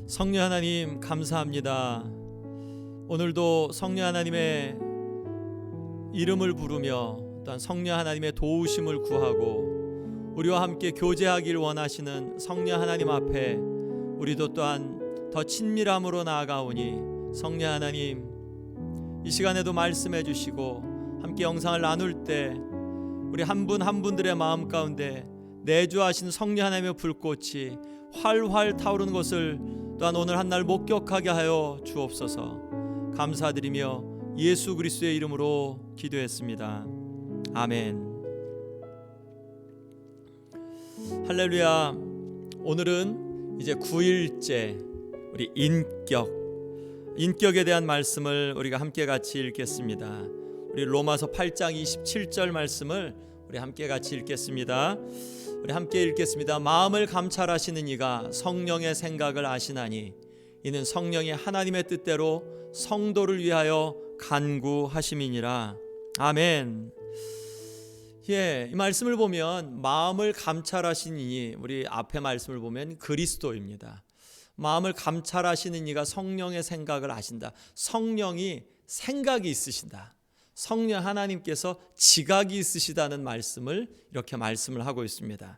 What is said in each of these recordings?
성령 하나님 감사합니다. 오늘도 성령 하나님의 이름을 부르며 또한 성령 하나님의 도우심을 구하고 우리와 함께 교제하길 원하시는 성령 하나님 앞에 우리도 또한 더 친밀함으로 나아가오니 성령 하나님 이 시간에도 말씀해 주시고 함께 영상을 나눌 때 우리 한 분 한 분들의 마음 가운데 내주하신 성령 하나님의 불꽃이 활활 타오르는 것을 또한 오늘 한 날 목격하게 하여 주옵소서. 감사드리며 예수 그리스도의 이름으로 기도했습니다. 아멘. 할렐루야. 오늘은 이제 9일째 우리 인격에 대한 말씀을 우리가 함께 같이 읽겠습니다. 우리 로마서 8장 27절 말씀을 우리 함께 같이 읽겠습니다. 우리 함께 읽겠습니다. 마음을 감찰하시는 이가 성령의 생각을 아시나니 이는 성령이 하나님의 뜻대로 성도를 위하여 간구하심이니라. 아멘. 이 말씀을 보면 마음을 감찰하시는 이, 우리 앞에 말씀을 보면 그리스도입니다. 마음을 감찰하시는 이가 성령의 생각을 아신다. 성령이 생각이 있으신다. 성령 하나님께서 지각이 있으시다는 말씀을 이렇게 말씀을 하고 있습니다.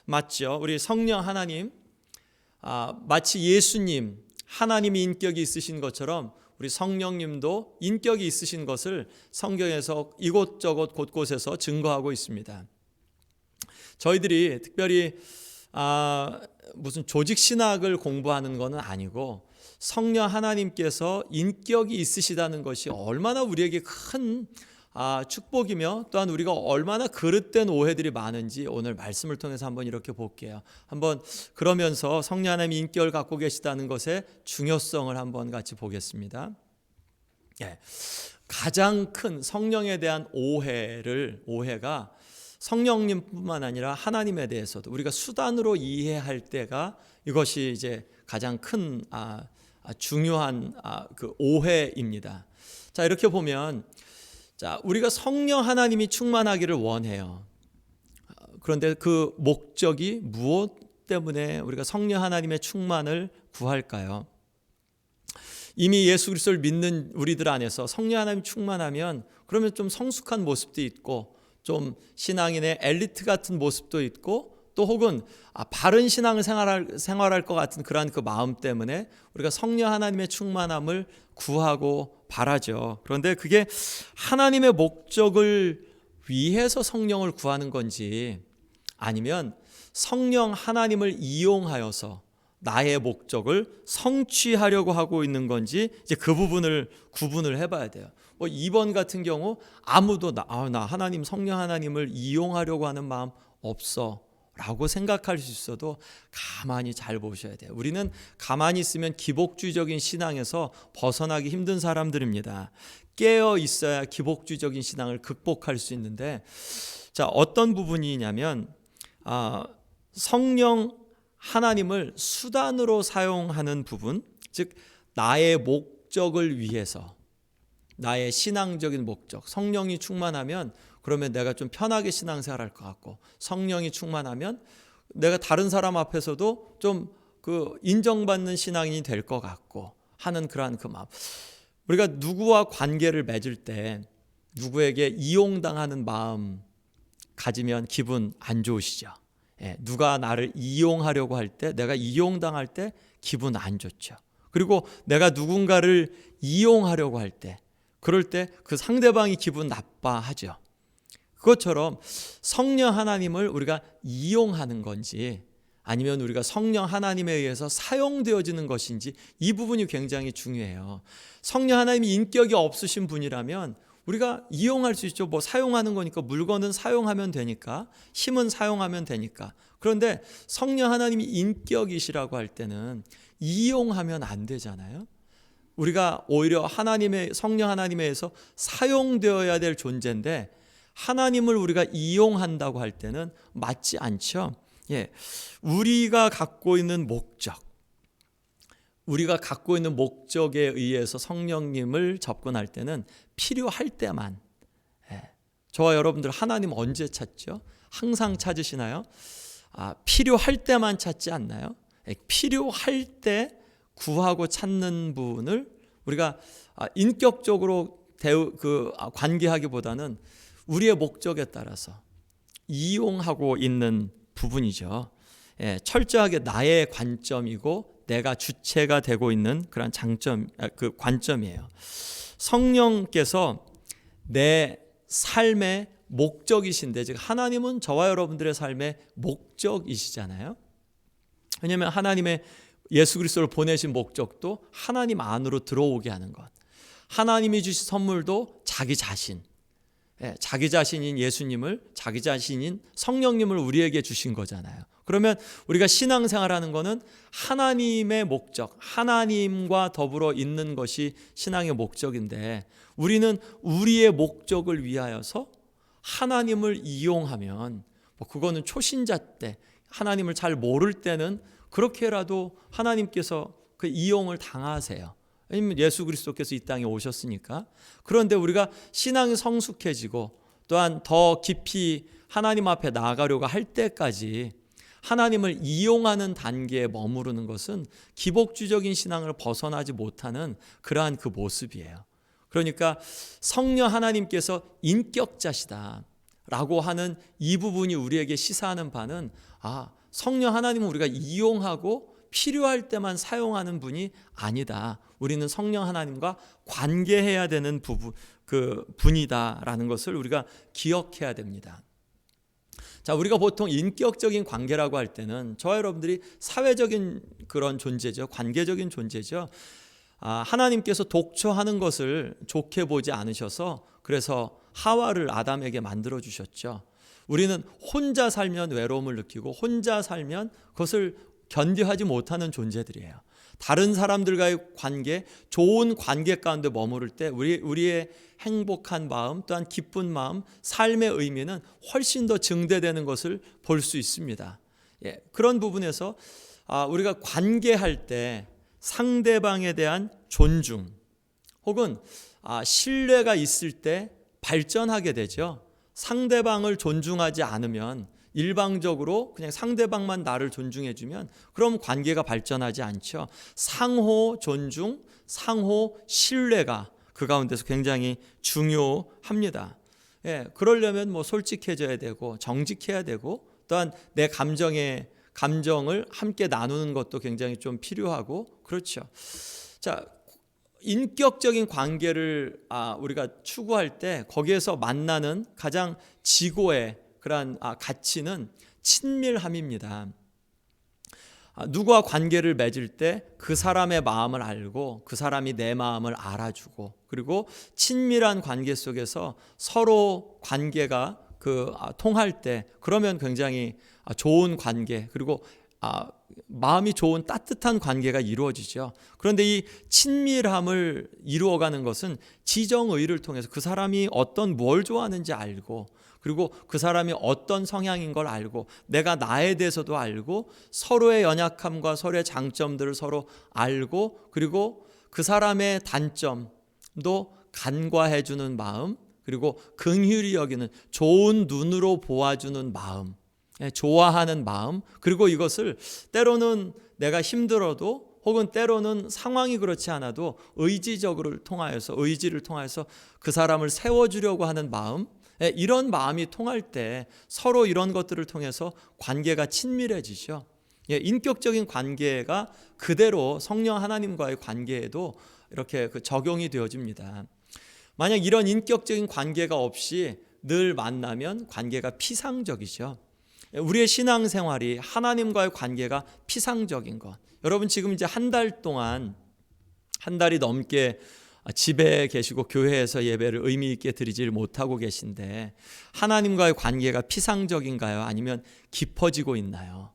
맞죠? 우리 성령 하나님, 마치 예수님 하나님이 인격이 있으신 것처럼 우리 성령님도 인격이 있으신 것을 성경에서 이곳저곳 곳곳에서 증거하고 있습니다. 저희들이 특별히 무슨 조직 신학을 공부하는 것은 아니고 성령 하나님께서 인격이 있으시다는 것이 얼마나 우리에게 큰 축복이며 또한 우리가 얼마나 그릇된 오해들이 많은지 오늘 말씀을 통해서 한번 이렇게 볼게요. 한번 그러면서 성령 하나님이 인격을 갖고 계시다는 것의 중요성을 한번 같이 보겠습니다. 가장 큰 성령에 대한 오해가 성령님뿐만 아니라 하나님에 대해서도 우리가 수단으로 이해할 때가 이것이 이제 가장 큰 중요한 그 오해입니다. 자, 이렇게 보면 우리가 성령 하나님이 충만하기를 원해요. 그런데 그 목적이 무엇 때문에 우리가 성령 하나님의 충만을 구할까요? 이미 예수 그리스도를 믿는 우리들 안에서 성령 하나님 충만하면 그러면 좀 성숙한 모습도 있고 좀 신앙인의 엘리트 같은 모습도 있고 또 혹은 바른 신앙을 생활할 것 같은 그러한 그 마음 때문에 우리가 성령 하나님의 충만함을 구하고 바라죠. 그런데 그게 하나님의 목적을 위해서 성령을 구하는 건지 아니면 성령 하나님을 이용하여서 나의 목적을 성취하려고 하고 있는 건지 이제 그 부분을 구분을 해봐야 돼요. 2번 같은 경우 아무도 나 하나님 성령 하나님을 이용하려고 하는 마음 없어 라고 생각할 수 있어도 가만히 잘 보셔야 돼요. 우리는 가만히 있으면 기복주의적인 신앙에서 벗어나기 힘든 사람들입니다. 깨어 있어야 기복주의적인 신앙을 극복할 수 있는데 자, 어떤 부분이냐면 성령 하나님을 수단으로 사용하는 부분, 즉 나의 목적을 위해서 나의 신앙적인 목적, 성령이 충만하면 그러면 내가 좀 편하게 신앙생활할 것 같고 성령이 충만하면 내가 다른 사람 앞에서도 좀 그 인정받는 신앙인이 될 것 같고 하는 그러한 그 마음. 우리가 누구와 관계를 맺을 때 누구에게 이용당하는 마음 가지면 기분 안 좋으시죠? 누가 나를 이용하려고 할 때 내가 이용당할 때 기분 안 좋죠. 그리고 내가 누군가를 이용하려고 할 때 그럴 때 그 상대방이 기분 나빠하죠. 그것처럼 성령 하나님을 우리가 이용하는 건지 아니면 우리가 성령 하나님에 의해서 사용되어지는 것인지 이 부분이 굉장히 중요해요. 성령 하나님이 인격이 없으신 분이라면 우리가 이용할 수 있죠. 사용하는 거니까 물건은 사용하면 되니까 힘은 사용하면 되니까. 그런데 성령 하나님이 인격이시라고 할 때는 이용하면 안 되잖아요. 우리가 오히려 성령 하나님에 의해서 사용되어야 될 존재인데 하나님을 우리가 이용한다고 할 때는 맞지 않죠. 우리가 갖고 있는 목적에 의해서 성령님을 접근할 때는 필요할 때만. 저와 여러분들 하나님 언제 찾죠? 항상 찾으시나요? 필요할 때만 찾지 않나요? 필요할 때 구하고 찾는 분을 우리가 인격적으로 관계하기보다는 우리의 목적에 따라서 이용하고 있는 부분이죠. 예, 철저하게 나의 관점이고 내가 주체가 되고 있는 그런 관점이에요. 성령께서 내 삶의 목적이신데, 즉 하나님은 저와 여러분들의 삶의 목적이시잖아요. 왜냐하면 하나님의 예수 그리스도를 보내신 목적도 하나님 안으로 들어오게 하는 것. 하나님이 주신 선물도 자기 자신, 자기 자신인 예수님을, 자기 자신인 성령님을 우리에게 주신 거잖아요. 그러면 우리가 신앙생활하는 거는 하나님의 목적, 하나님과 더불어 있는 것이 신앙의 목적인데, 우리는 우리의 목적을 위하여서 하나님을 이용하면, 그거는 초신자 때, 하나님을 잘 모를 때는 그렇게라도 하나님께서 그 이용을 당하세요. 왜냐하면 예수 그리스도께서 이 땅에 오셨으니까. 그런데 우리가 신앙이 성숙해지고 또한 더 깊이 하나님 앞에 나아가려고 할 때까지 하나님을 이용하는 단계에 머무르는 것은 기복주적인 신앙을 벗어나지 못하는 그러한 그 모습이에요. 그러니까 성령 하나님께서 인격자시다 라고 하는 이 부분이 우리에게 시사하는 바는, 성령 하나님은 우리가 이용하고 필요할 때만 사용하는 분이 아니다. 우리는 성령 하나님과 관계해야 되는 분이다라는 것을 우리가 기억해야 됩니다. 자, 우리가 보통 인격적인 관계라고 할 때는 저와 여러분들이 사회적인 그런 존재죠. 관계적인 존재죠. 하나님께서 독초하는 것을 좋게 보지 않으셔서 그래서 하와를 아담에게 만들어 주셨죠. 우리는 혼자 살면 외로움을 느끼고 혼자 살면 그것을 견디하지 못하는 존재들이에요. 다른 사람들과의 관계, 좋은 관계 가운데 머무를 때 우리의 행복한 마음, 또한 기쁜 마음, 삶의 의미는 훨씬 더 증대되는 것을 볼 수 있습니다. 그런 부분에서 우리가 관계할 때 상대방에 대한 존중 혹은 신뢰가 있을 때 발전하게 되죠. 상대방을 존중하지 않으면, 일방적으로 그냥 상대방만 나를 존중해주면 그럼 관계가 발전하지 않죠. 상호 존중, 상호 신뢰가 그 가운데서 굉장히 중요합니다. 그러려면 솔직해져야 되고 정직해야 되고, 또한 내 감정을 함께 나누는 것도 굉장히 좀 필요하고, 그렇죠. 자, 인격적인 관계를 우리가 추구할 때 거기에서 만나는 가장 지고의 그러한 가치는 친밀함입니다. 누구와 관계를 맺을 때 그 사람의 마음을 알고 그 사람이 내 마음을 알아주고, 그리고 친밀한 관계 속에서 서로 관계가 통할 때, 그러면 굉장히 좋은 관계, 그리고 마음이 좋은 따뜻한 관계가 이루어지죠. 그런데 이 친밀함을 이루어가는 것은 지정의를 통해서 그 사람이 뭘 좋아하는지 알고, 그리고 그 사람이 어떤 성향인 걸 알고, 내가 나에 대해서도 알고, 서로의 연약함과 서로의 장점들을 서로 알고, 그리고 그 사람의 단점도 간과해 주는 마음, 그리고 긍휼히 여기는, 좋은 눈으로 보아주는 마음, 좋아하는 마음, 그리고 이것을 때로는 내가 힘들어도 혹은 때로는 상황이 그렇지 않아도 의지를 통하여서 그 사람을 세워주려고 하는 마음, 이런 마음이 통할 때 서로 이런 것들을 통해서 관계가 친밀해지죠. 인격적인 관계가 그대로 성령 하나님과의 관계에도 이렇게 적용이 되어집니다. 만약 이런 인격적인 관계가 없이 늘 만나면 관계가 피상적이죠. 우리의 신앙생활이 하나님과의 관계가 피상적인 것. 여러분 지금 이제 한 달이 넘게 집에 계시고 교회에서 예배를 의미 있게 드리질 못하고 계신데, 하나님과의 관계가 피상적인가요? 아니면 깊어지고 있나요?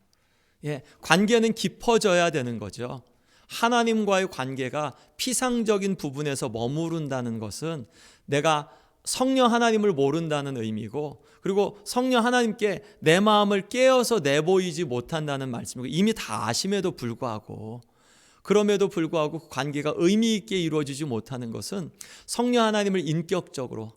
관계는 깊어져야 되는 거죠. 하나님과의 관계가 피상적인 부분에서 머무른다는 것은 내가 성령 하나님을 모른다는 의미고, 그리고 성령 하나님께 내 마음을 깨어서 내보이지 못한다는 말씀이고, 이미 다 아심에도 불구하고, 그럼에도 불구하고 그 관계가 의미 있게 이루어지지 못하는 것은 성령 하나님을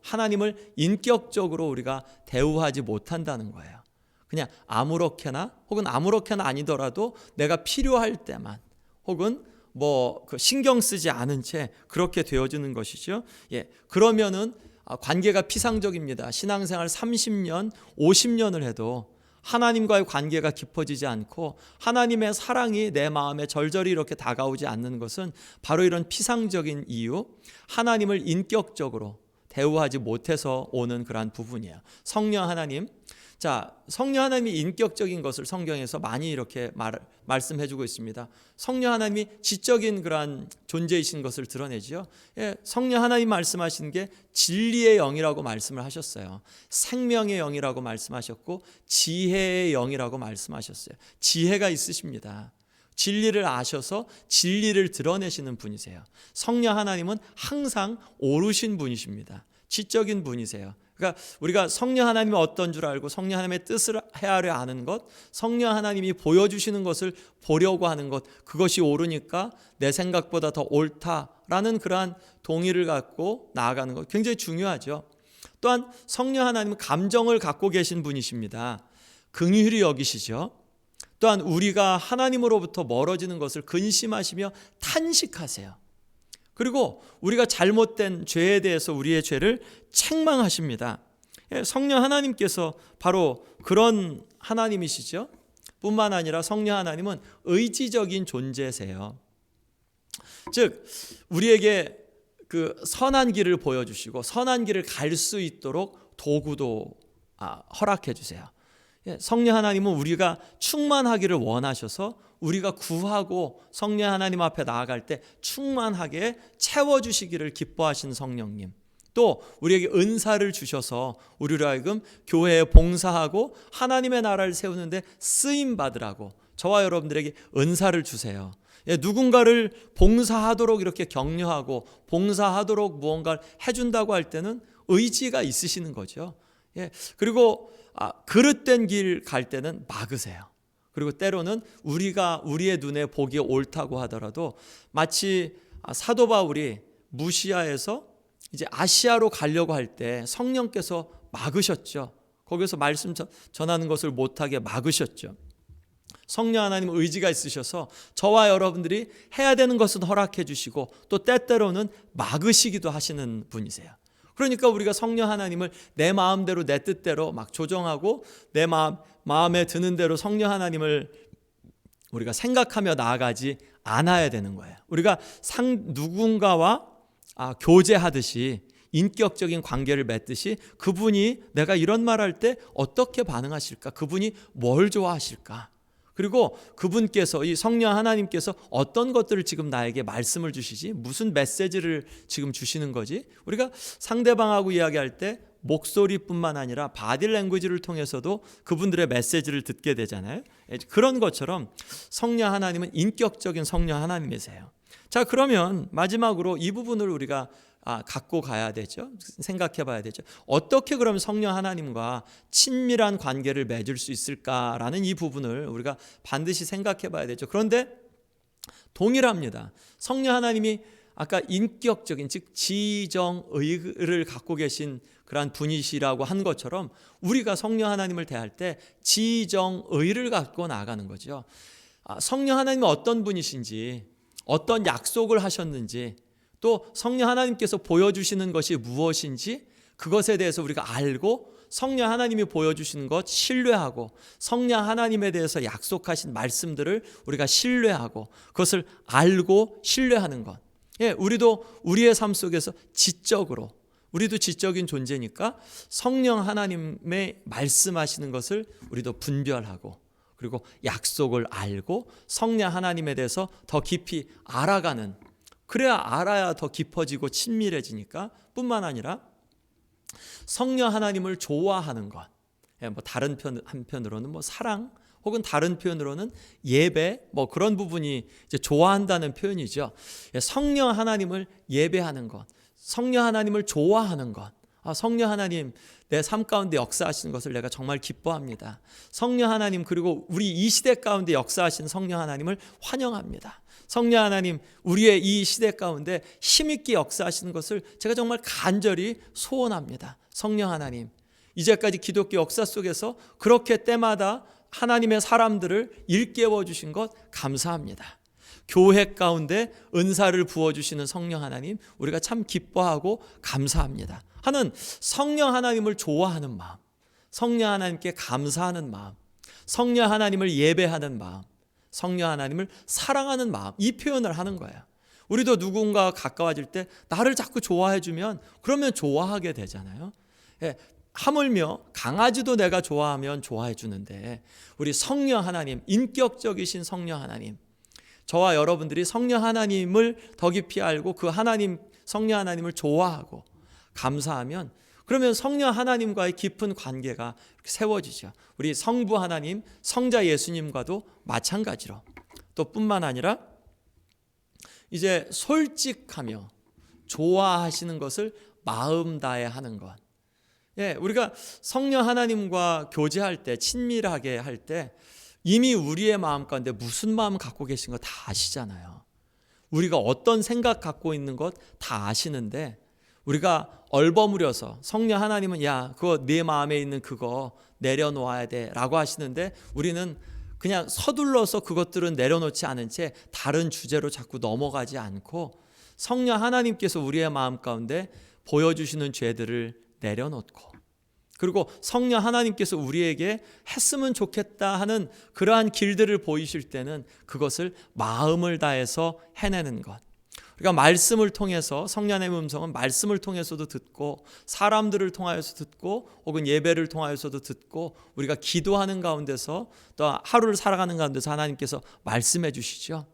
하나님을 인격적으로 우리가 대우하지 못한다는 거예요. 그냥 아무렇게나, 혹은 아무렇게나 아니더라도 내가 필요할 때만, 혹은 그 신경 쓰지 않은 채 그렇게 되어지는 것이죠. 그러면은 관계가 피상적입니다. 신앙생활 30년, 50년을 해도 하나님과의 관계가 깊어지지 않고 하나님의 사랑이 내 마음에 절절히 이렇게 다가오지 않는 것은 바로 이런 피상적인 이유, 하나님을 인격적으로 대우하지 못해서 오는 그러한 부분이에요. 성령 하나님, 성령 하나님이 인격적인 것을 성경에서 많이 이렇게 말씀해 주고 있습니다. 성령 하나님이 지적인 그러한 존재이신 것을 드러내죠. 성령 하나님 말씀하신 게 진리의 영이라고 말씀을 하셨어요. 생명의 영이라고 말씀하셨고 지혜의 영이라고 말씀하셨어요. 지혜가 있으십니다. 진리를 아셔서 진리를 드러내시는 분이세요. 성령 하나님은 항상 오르신 분이십니다. 지적인 분이세요. 그러니까 우리가 성령 하나님이 어떤 줄 알고 성령 하나님의 뜻을 헤아려 아는 것, 성령 하나님이 보여주시는 것을 보려고 하는 것, 그것이 옳으니까 내 생각보다 더 옳다라는 그러한 동의를 갖고 나아가는 것 굉장히 중요하죠. 또한 성령 하나님은 감정을 갖고 계신 분이십니다. 긍휼히 여기시죠. 또한 우리가 하나님으로부터 멀어지는 것을 근심하시며 탄식하세요. 그리고 우리가 잘못된 죄에 대해서 우리의 죄를 책망하십니다. 성령 하나님께서 바로 그런 하나님이시죠. 뿐만 아니라 성령 하나님은 의지적인 존재세요. 즉 우리에게 그 선한 길을 보여주시고 선한 길을 갈 수 있도록 도구도 허락해 주세요. 성령 하나님은 우리가 충만하기를 원하셔서 우리가 구하고 성령 하나님 앞에 나아갈 때 충만하게 채워주시기를 기뻐하신 성령님, 또 우리에게 은사를 주셔서 우리로 하여금 교회에 봉사하고 하나님의 나라를 세우는데 쓰임받으라고 저와 여러분들에게 은사를 주세요. 누군가를 봉사하도록 이렇게 격려하고 봉사하도록 무언가를 해준다고 할 때는 의지가 있으시는 거죠. 그리고 그릇된 길 갈 때는 막으세요. 그리고 때로는 우리가 우리의 눈에 보기에 옳다고 하더라도 마치 사도 바울이 무시아에서 이제 아시아로 가려고 할 때 성령께서 막으셨죠. 거기서 말씀 전하는 것을 못하게 막으셨죠. 성령 하나님 의지가 있으셔서 저와 여러분들이 해야 되는 것은 허락해 주시고 또 때때로는 막으시기도 하시는 분이세요. 그러니까 우리가 성령 하나님을 내 마음대로 내 뜻대로 막 조정하고 내 마음에 드는 대로 성령 하나님을 우리가 생각하며 나아가지 않아야 되는 거예요. 우리가 누군가와 교제하듯이 인격적인 관계를 맺듯이 그분이 내가 이런 말할 때 어떻게 반응하실까? 그분이 뭘 좋아하실까? 그리고 그분께서 이 성령 하나님께서 어떤 것들을 지금 나에게 말씀을 주시지? 무슨 메시지를 지금 주시는 거지? 우리가 상대방하고 이야기할 때 목소리뿐만 아니라 바디 랭귀지를 통해서도 그분들의 메시지를 듣게 되잖아요. 그런 것처럼 성령 하나님은 인격적인 성령 하나님이세요. 자, 그러면 마지막으로 이 부분을 우리가 갖고 가야 되죠. 생각해 봐야 되죠. 어떻게 그러면 성령 하나님과 친밀한 관계를 맺을 수 있을까라는 이 부분을 우리가 반드시 생각해 봐야 되죠. 그런데 동일합니다. 성령 하나님이 아까 인격적인 즉 지정의를 갖고 계신 그러한 분이시라고 한 것처럼 우리가 성령 하나님을 대할 때 지정의를 갖고 나아가는 거죠. 성령 하나님은 어떤 분이신지, 어떤 약속을 하셨는지, 또 성령 하나님께서 보여주시는 것이 무엇인지 그것에 대해서 우리가 알고 성령 하나님이 보여주시는 것 신뢰하고 성령 하나님에 대해서 약속하신 말씀들을 우리가 신뢰하고 그것을 알고 신뢰하는 것. 우리도 우리의 삶 속에서 지적으로 우리도 지적인 존재니까 성령 하나님의 말씀하시는 것을 우리도 분별하고 그리고 약속을 알고 성령 하나님에 대해서 더 깊이 알아가는, 그래야 알아야 더 깊어지고 친밀해지니까 뿐만 아니라 성령 하나님을 좋아하는 것, 다른 한편으로는 사랑 혹은 다른 표현으로는 예배 그런 부분이 이제 좋아한다는 표현이죠. 성령 하나님을 예배하는 것, 성령 하나님을 좋아하는 것. 성령 하나님 내 삶 가운데 역사하시는 것을 내가 정말 기뻐합니다. 성령 하나님 그리고 우리 이 시대 가운데 역사하시는 성령 하나님을 환영합니다. 성령 하나님 우리의 이 시대 가운데 힘있게 역사하시는 것을 제가 정말 간절히 소원합니다. 성령 하나님 이제까지 기독교 역사 속에서 그렇게 때마다 하나님의 사람들을 일깨워 주신 것 감사합니다. 교회 가운데 은사를 부어주시는 성령 하나님, 우리가 참 기뻐하고 감사합니다 하는 성령 하나님을 좋아하는 마음, 성령 하나님께 감사하는 마음, 성령 하나님을 예배하는 마음, 성령 하나님을 사랑하는 마음, 이 표현을 하는 거예요. 우리도 누군가와 가까워질 때 나를 자꾸 좋아해 주면 그러면 좋아하게 되잖아요. 하물며 강아지도 내가 좋아하면 좋아해 주는데, 우리 성령 하나님, 인격적이신 성령 하나님, 저와 여러분들이 성령 하나님을 더 깊이 알고 그 하나님, 성령 하나님을 좋아하고 감사하면, 그러면 성령 하나님과의 깊은 관계가 세워지죠. 우리 성부 하나님, 성자 예수님과도 마찬가지로. 또 뿐만 아니라 이제 솔직하며 좋아하시는 것을 마음 다해 하는 것. 우리가 성령 하나님과 교제할 때, 친밀하게 할 때 이미 우리의 마음 가운데 무슨 마음 갖고 계신 거 다 아시잖아요. 우리가 어떤 생각 갖고 있는 것 다 아시는데, 우리가 얼버무려서 성령 하나님은 야, 그거 네 마음에 있는 그거 내려놓아야 돼 라고 하시는데, 우리는 그냥 서둘러서 그것들은 내려놓지 않은 채 다른 주제로 자꾸 넘어가지 않고, 성령 하나님께서 우리의 마음 가운데 보여주시는 죄들을 내려놓고, 그리고 성령 하나님께서 우리에게 했으면 좋겠다 하는 그러한 길들을 보이실 때는 그것을 마음을 다해서 해내는 것. 우리가 말씀을 통해서, 성령의 음성은 말씀을 통해서도 듣고, 사람들을 통하여서 듣고, 혹은 예배를 통하여서도 듣고, 우리가 기도하는 가운데서, 또 하루를 살아가는 가운데서 하나님께서 말씀해 주시죠.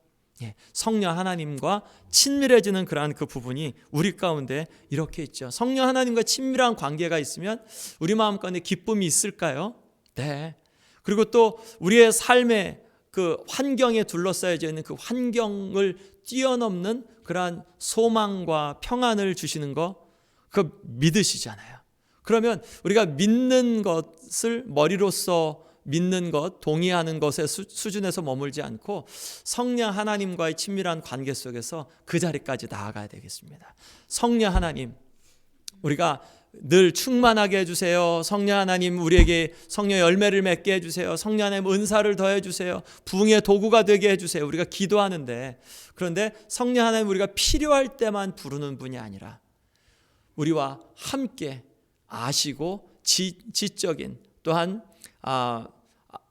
성령 하나님과 친밀해지는 그러한 그 부분이 우리 가운데 이렇게 있죠. 성령 하나님과 친밀한 관계가 있으면 우리 마음 가운데 기쁨이 있을까요? 네. 그리고 또 우리의 삶의 그 환경에 둘러싸여져 있는 그 환경을 뛰어넘는 그러한 소망과 평안을 주시는 거, 그거 믿으시잖아요. 그러면 우리가 믿는 것을 머리로서 믿는 것, 동의하는 것의 수준에서 머물지 않고 성령 하나님과의 친밀한 관계 속에서 그 자리까지 나아가야 되겠습니다. 성령 하나님, 우리가 늘 충만하게 해주세요. 성령 하나님, 우리에게 성령 열매를 맺게 해주세요. 성령 하나님, 은사를 더해 주세요. 부흥의 도구가 되게 해주세요. 우리가 기도하는데, 그런데 성령 하나님, 우리가 필요할 때만 부르는 분이 아니라 우리와 함께 아시고 지적인, 또한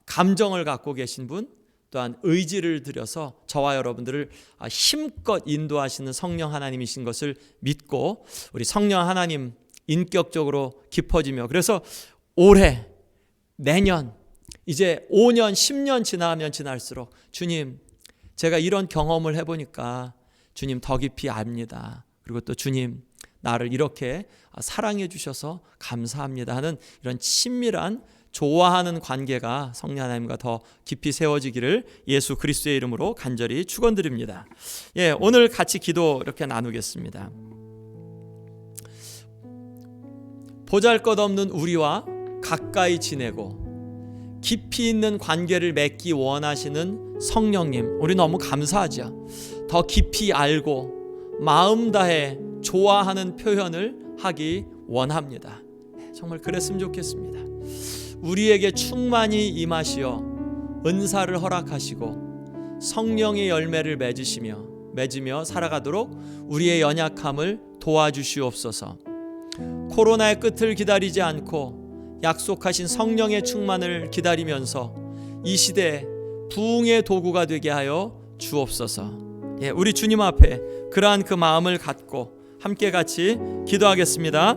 감정을 갖고 계신 분, 또한 의지를 들여서 저와 여러분들을 힘껏 인도하시는 성령 하나님이신 것을 믿고, 우리 성령 하나님 인격적으로 깊어지며, 그래서 올해, 내년, 이제 5년, 10년 지나면 지날수록 주님, 제가 이런 경험을 해보니까 주님 더 깊이 압니다. 그리고 또 주님, 나를 이렇게 사랑해 주셔서 감사합니다 하는 이런 친밀한 좋아하는 관계가 성령 하나님과 더 깊이 세워지기를 예수 그리스도의 이름으로 간절히 축원드립니다. 오늘 같이 기도 이렇게 나누겠습니다. 보잘것없는 우리와 가까이 지내고 깊이 있는 관계를 맺기 원하시는 성령님, 우리 너무 감사하죠. 더 깊이 알고 마음 다해 좋아하는 표현을 하기 원합니다. 정말 그랬으면 좋겠습니다. 우리에게 충만히 임하시어 은사를 허락하시고 성령의 열매를 맺으며 살아가도록 우리의 연약함을 도와주시옵소서. 코로나의 끝을 기다리지 않고 약속하신 성령의 충만을 기다리면서 이 시대에 부흥의 도구가 되게 하여 주옵소서. 우리 주님 앞에 그러한 그 마음을 갖고 함께 같이 기도하겠습니다.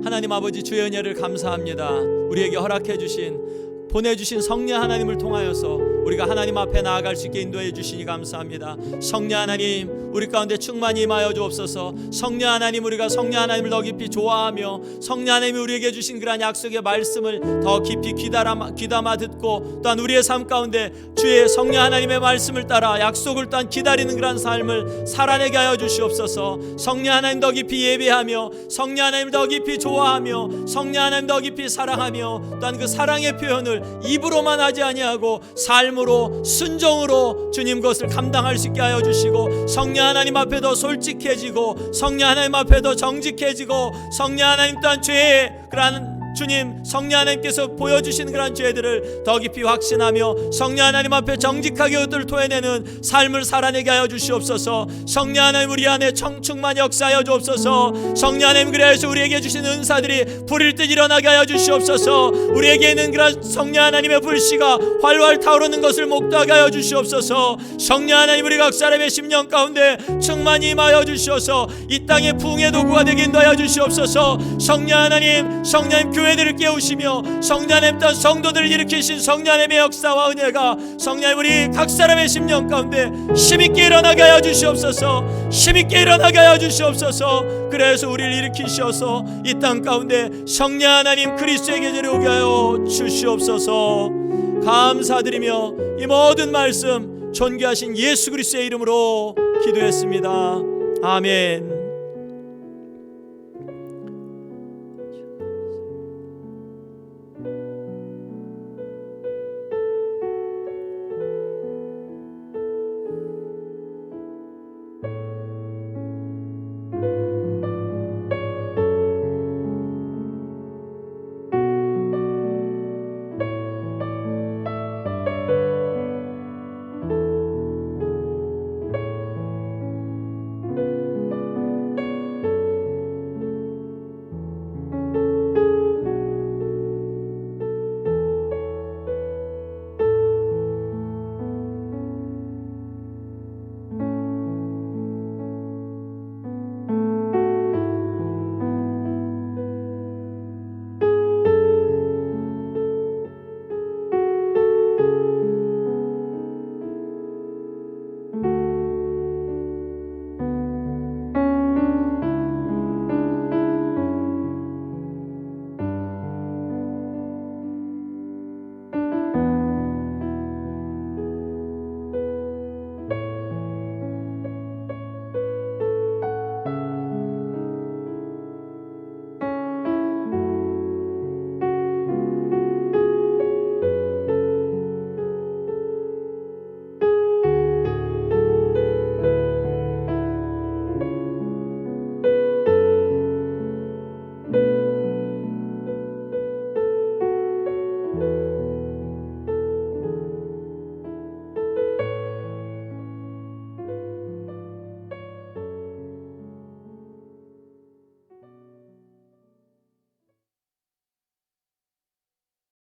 하나님 아버지, 주의 은혜를 감사합니다. 우리에게 허락해 주신, 보내주신 성령 하나님을 통하여서 우리가 하나님 앞에 나아갈 수 있게 인도해 주시니 감사합니다. 성령 하나님, 우리 가운데 충만히 임하여 주옵소서. 성령 하나님, 우리가 성령 하나님을 더 깊이 좋아하며 성령 하나님이 우리에게 주신 그러한 약속의 말씀을 더 깊이 귀담아 듣고, 또한 우리의 삶 가운데 주의 성령 하나님의 말씀을 따라 약속을 또한 기다리는 그러한 삶을 살아내게 하여 주시옵소서. 성령 하나님 더 깊이 예배하며 성령 하나님 더 깊이 좋아하며 성령 하나님 더 깊이 사랑하며, 또한 그 사랑의 표현을 입으로만 하지 아니하고 삶으로, 순종으로 주님 것을 감당할 수 있게 하여 주시고, 성령 하나님 앞에 더 솔직해지고 성령 하나님 앞에 더 정직해지고, 성령 하나님 또한 죄의 그러한 주님 성령 하나님께서 보여주시는 그런 죄들을 더 깊이 확신하며 성령 하나님 앞에 정직하게 그것들을 토해내는 삶을 살아내게 하여 주시옵소서. 성령 하나님 우리 안에 충만 역사하여 주옵소서. 성령 하나님 그래서 우리에게 주신 은사들이 불일 듯 일어나게 하여 주시옵소서. 우리에게 있는 그런 성령 하나님의 불씨가 활활 타오르는 것을 목도하게 하여 주시옵소서. 성령 하나님 우리 각 사람의 심령 가운데 충만히 임하여 주시옵소서. 이 땅의 부흥의 도구가 되게 인도하여 주시옵소서. 성령 하나님 교회들을 깨우시며 성령 하나님 땅 성도들을 일으키신 성령 하나님의 역사와 은혜가 성령 하나님 우리 각 사람의 심령 가운데 힘있게 일어나게 하여 주시옵소서. 힘있게 일어나게 하여 주시옵소서. 그래서 우리를 일으키셔서 이 땅 가운데 성령 하나님 그리스도의 계절에 오게 하여 주시옵소서. 감사드리며 이 모든 말씀 존귀하신 예수 그리스도의 이름으로 기도했습니다. 아멘.